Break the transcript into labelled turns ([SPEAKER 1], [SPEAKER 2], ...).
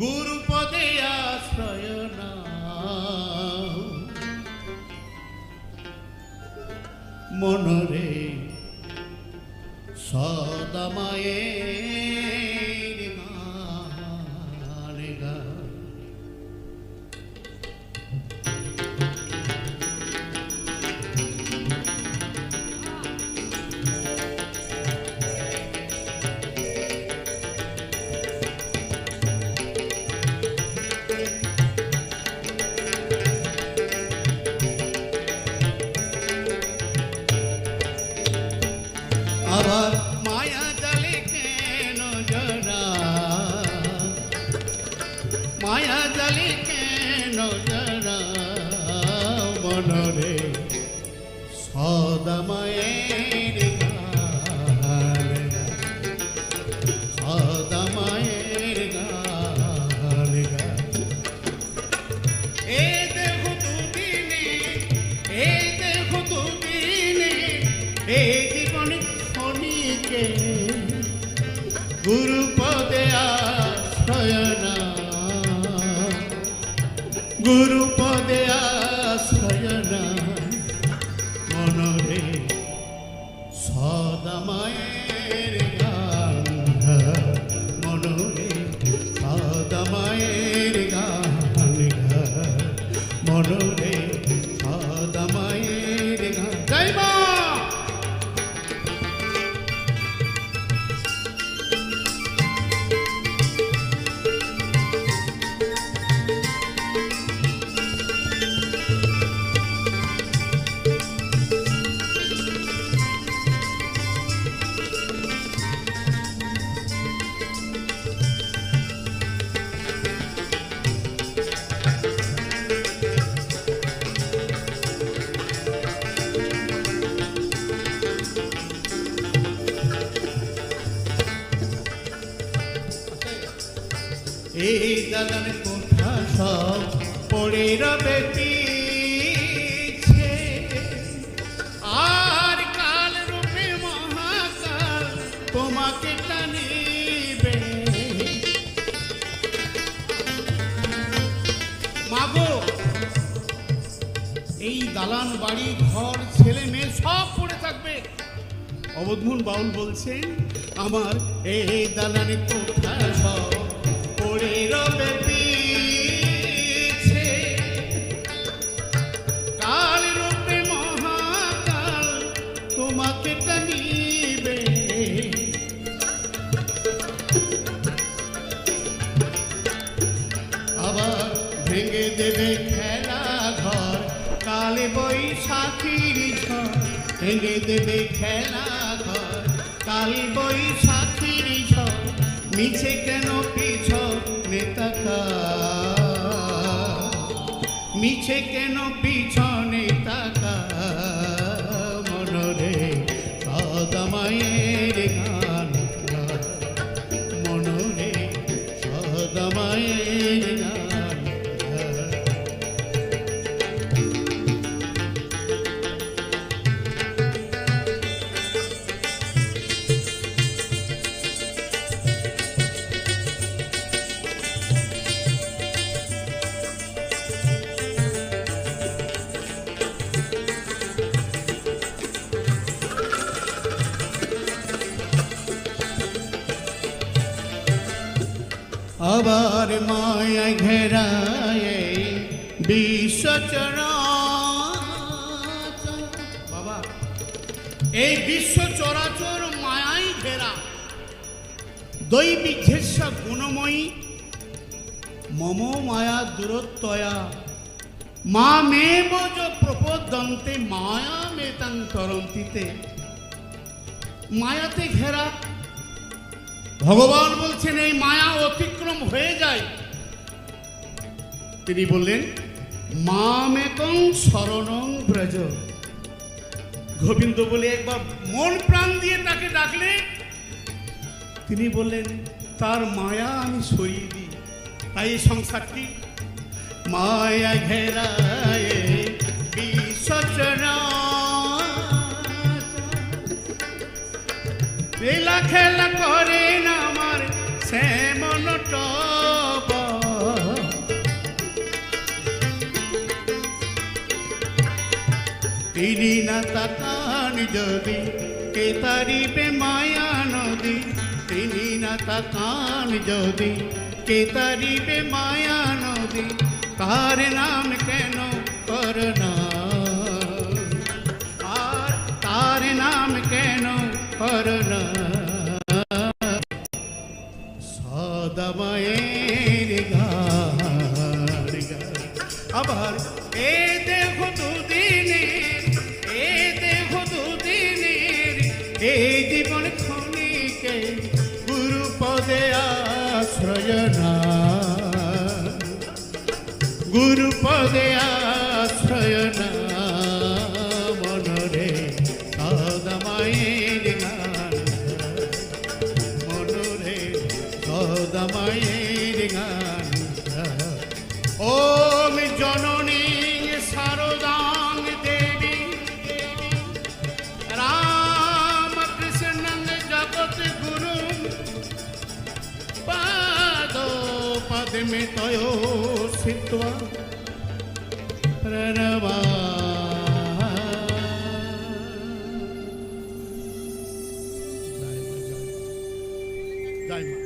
[SPEAKER 1] গুরুপদে আশ্রয় নাও মনরে সদা মায়ের গান গাও। আবার মায়া জালে কেন জড়াও, মায়া জালে কেন জড়াও মনরে সদা মায়ের গান গাও, সদা মায়ের গান গাও। এই দেখো দুদিনে, এই দেখো দুদিনে, এই জীবনে শনিকে গুরুপদে আশ্রয় নাও, গুরুপদে আশ্রয় নাও মনরে সদা মায়ের গান গাও, মনরে সদা মায়ের গান গাও, মনরে সদা মায়ের গান। জয় মা। এই দালান কোঠা সব পড়ে রবে পিছে, আর কাল রূপে মহাকাল তোমাকে টানিবে। মাগো, এই দালান বাড়ি ঘর ছেলে মেয়ে সব পড়ে থাকবে। অবধমূল বাউল বলছেন, আমার এই দালানে কোঠা সব পড়ে রবে পিছে, কাল রূপে মহাকাল তোমাকে টানিবে। আবার ভেঙে দেবে খেলা ঘর কালে বৈশাখীর ঝড়, ভেঙে দেবে খেলা ঘর কাল বৈশাখীর ঝড়। মিছে কেন পিছনে তাকাও, মিছে কেন পিছনে তাকাও মনরে সদা মায়ের গান গাও, মনরে সদা মায়ের গান গাও। আবার মায়া ঘেরায় বিশ্বচরাচর। বাবা, এই বিশ্ব চরাচর মায়াই ঘেরা। দৈবী ঘেষা গুণময়ী মম মায়া দূরত্বয়া, মা মে বজ প্রপদন্তে মায়া মেতাং তরন্তিতে। মায়াতে ঘেরা। ভগবান বলছেন এই মায়া অতিক্রম হয়ে যায়। তিনি বললেন মামেকং শরণং ব্রজ। গোবিন্দ বলে একবার মন প্রাণ দিয়ে তাকে ডাকলে তিনি বললেন তার মায়া আমি সরিয়ে দিই। তাই এই সংসারটি মায়া ঘেরায় বিশ্বচরা, বেলা খেলা করে না আমার শ্যামল টব। তিনি না তাকান যদি কে তারিবে মায়া নদী, তিনি না তাকান যদি কে তারিবে মায়া নদী, তার নাম কেন করোনা, আর তার নাম কেন করোনা। সদামায়ের গান আবার এ দেহ দুদিনের, এ দেহ দুদিনের, এই জীবন ক্ষণিকে গুরু পদে আশ্রয় না, গুরু পদে আশ্রয় না। মনরে সদামায়ের গান, মনরে সদামায়ের গান। ওম জননী শারদাং দেবী রামকৃষ্ণং জগৎ গুরু, পাদ পদ্মে তয়ো স্থিত্বা প্রণমা। জয় মা, জয় মা।